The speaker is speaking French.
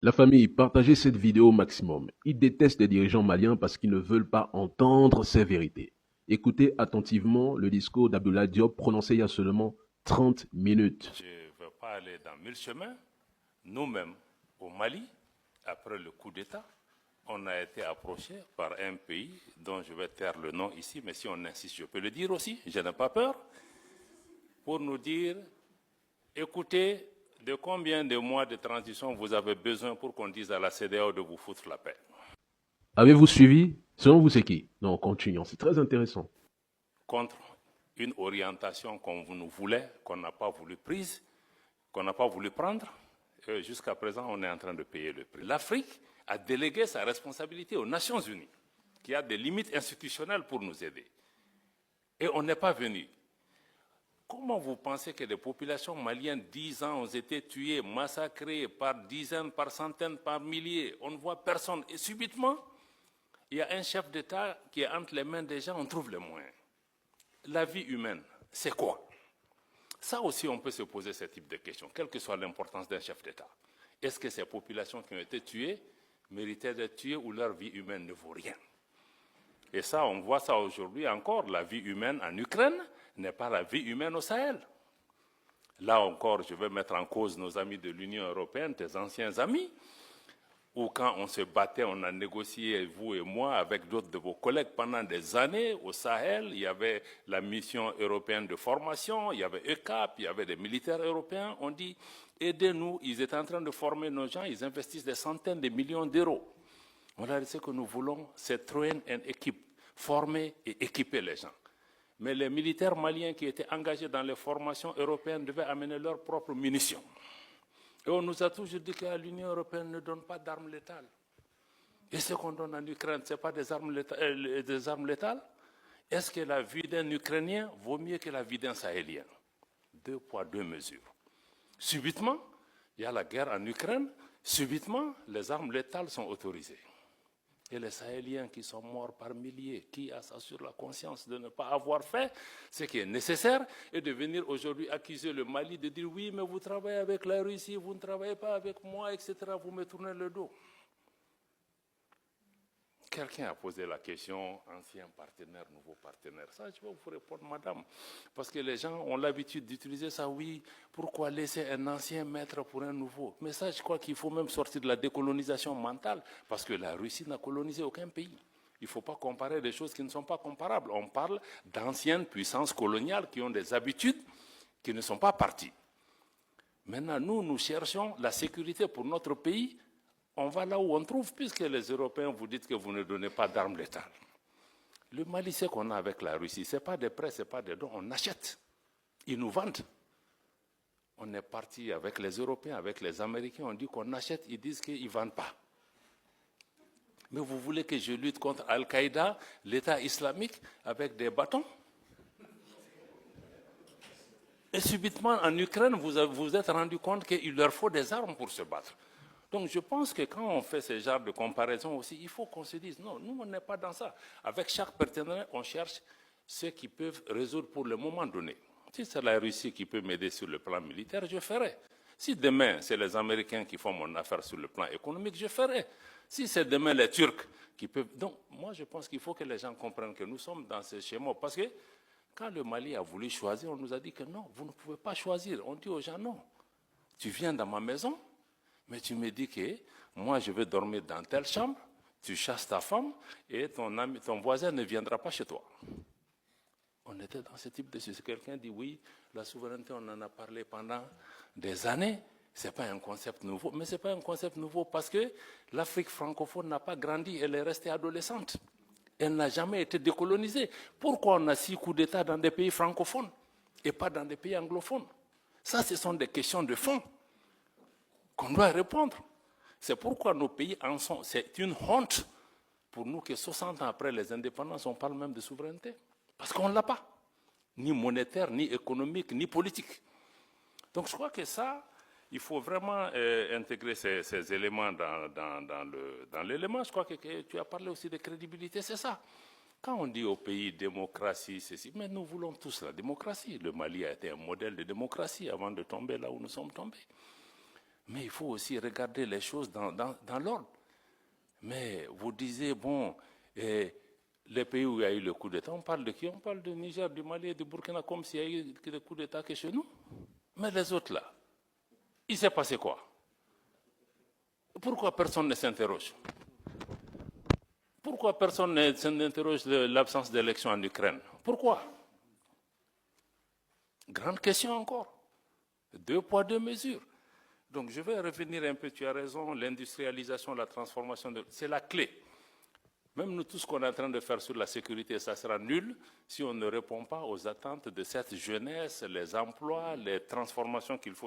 La famille, partagez cette vidéo au maximum. Ils détestent les dirigeants maliens parce qu'ils ne veulent pas entendre ces vérités. Écoutez attentivement le discours d'Abdoulaye Diop prononcé il y a seulement 30 minutes. Je ne veux pas aller dans mille chemins. Nous-mêmes, au Mali, après le coup d'État, on a été approché par un pays dont je vais taire le nom ici, mais si on insiste, je peux le dire aussi, je n'ai pas peur, pour nous dire, écoutez, de combien de mois de transition vous avez besoin pour qu'on dise à la CEDEAO de vous foutre la paix? Avez-vous suivi? Selon vous, c'est qui? Non, continuons, c'est très intéressant. Contre une orientation qu'on nous voulait, qu'on n'a pas voulu prise, qu'on n'a pas voulu prendre. Jusqu'à présent, on est en train de payer le prix. L'Afrique a délégué sa responsabilité aux Nations Unies, qui a des limites institutionnelles pour nous aider. Et on n'est pas venu. Comment vous pensez que les populations maliennes, 10 ans, ont été tuées, massacrées par dizaines, par centaines, par milliers? On ne voit personne. Et subitement, il y a un chef d'État qui est entre les mains des gens, on trouve les moyens. La vie humaine, c'est quoi? Ça aussi, on peut se poser ce type de questions, quelle que soit l'importance d'un chef d'État. Est-ce que ces populations qui ont été tuées méritaient d'être tuées ou leur vie humaine ne vaut rien? Et ça, on voit ça aujourd'hui encore. La vie humaine en Ukraine n'est pas la vie humaine au Sahel. Là encore, je vais mettre en cause nos amis de l'Union européenne, tes anciens amis, où quand on se battait, on a négocié, vous et moi, avec d'autres de vos collègues pendant des années au Sahel. Il y avait la mission européenne de formation, il y avait ECAP, il y avait des militaires européens. On dit, aidez-nous, ils étaient en train de former nos gens, ils investissent des centaines de millions d'euros. Voilà ce que nous voulons, c'est train and équipe, former et équiper les gens. Mais les militaires maliens qui étaient engagés dans les formations européennes devaient amener leurs propres munitions. Et on nous a toujours dit que l'Union européenne ne donne pas d'armes létales. Et ce qu'on donne en Ukraine, ce n'est pas des armes létales? Est-ce que la vie d'un Ukrainien vaut mieux que la vie d'un Sahélien? Deux poids, deux mesures. Subitement, il y a la guerre en Ukraine, subitement, les armes létales sont autorisées. Et les Sahéliens qui sont morts par milliers, qui a ça sur la conscience de ne pas avoir fait ce qui est nécessaire et de venir aujourd'hui accuser le Mali de dire oui, mais vous travaillez avec la Russie, vous ne travaillez pas avec moi, etc. Vous me tournez le dos. Quelqu'un a posé la question, ancien partenaire, nouveau partenaire. Ça, je vais vous répondre, madame. Parce que les gens ont l'habitude d'utiliser ça. Oui, pourquoi laisser un ancien maître pour un nouveau? Mais ça, je crois qu'il faut même sortir de la décolonisation mentale. Parce que la Russie n'a colonisé aucun pays. Il ne faut pas comparer des choses qui ne sont pas comparables. On parle d'anciennes puissances coloniales qui ont des habitudes qui ne sont pas parties. Maintenant, nous cherchons la sécurité pour notre pays. On va là où on trouve, puisque les Européens vous dites que vous ne donnez pas d'armes létales. Le Mali, ce qu'on a avec la Russie, ce n'est pas des prêts, ce n'est pas des dons, on achète. Ils nous vendent. On est parti avec les Européens, avec les Américains, on dit qu'on achète, ils disent qu'ils ne vendent pas. Mais vous voulez que je lutte contre Al-Qaïda, l'État islamique, avec des bâtons? Et subitement, en Ukraine, vous vous êtes rendu compte qu'il leur faut des armes pour se battre. Donc je pense que quand on fait ce genre de comparaison aussi, il faut qu'on se dise, non, nous on n'est pas dans ça. Avec chaque partenaire, on cherche ceux qui peuvent résoudre pour le moment donné. Si c'est la Russie qui peut m'aider sur le plan militaire, je ferai. Si demain, c'est les Américains qui font mon affaire sur le plan économique, je ferai. Si c'est demain les Turcs qui peuvent... Donc moi je pense qu'il faut que les gens comprennent que nous sommes dans ce schéma. Parce que quand le Mali a voulu choisir, on nous a dit que non, vous ne pouvez pas choisir. On dit aux gens, non, tu viens dans ma maison, mais tu me dis que moi, je vais dormir dans telle chambre, tu chasses ta femme et ton voisin ne viendra pas chez toi. On était dans ce type de situation. Quelqu'un dit oui, la souveraineté, on en a parlé pendant des années. Ce n'est pas un concept nouveau. Mais ce n'est pas un concept nouveau parce que l'Afrique francophone n'a pas grandi, elle est restée adolescente. Elle n'a jamais été décolonisée. Pourquoi on a 6 coups d'État dans des pays francophones et pas dans des pays anglophones? Ça, ce sont des questions de fond qu'on doit répondre. C'est pourquoi nos pays en sont. C'est une honte pour nous que 60 ans après les indépendances, on parle même de souveraineté. Parce qu'on ne l'a pas. Ni monétaire, ni économique, ni politique. Donc je crois que ça, il faut vraiment intégrer ces éléments dans l'élément. Je crois que tu as parlé aussi de crédibilité, c'est ça. Quand on dit au pays démocratie, ceci, mais nous voulons tous la démocratie. Le Mali a été un modèle de démocratie avant de tomber là où nous sommes tombés. Mais il faut aussi regarder les choses dans l'ordre. Mais vous disiez, bon, les pays où il y a eu le coup d'État, on parle de qui? On parle du Niger, du Mali et du Burkina comme s'il y a eu le coup d'État que chez nous. Mais les autres là, il s'est passé quoi? Pourquoi personne ne s'interroge? Pourquoi personne ne s'interroge de l'absence d'élection en Ukraine? Pourquoi? Grande question encore. 2 poids, 2 mesures. Donc je vais revenir un peu, tu as raison, l'industrialisation, la transformation, c'est la clé. Même nous, tout ce qu'on est en train de faire sur la sécurité, ça sera nul si on ne répond pas aux attentes de cette jeunesse, les emplois, les transformations qu'il faut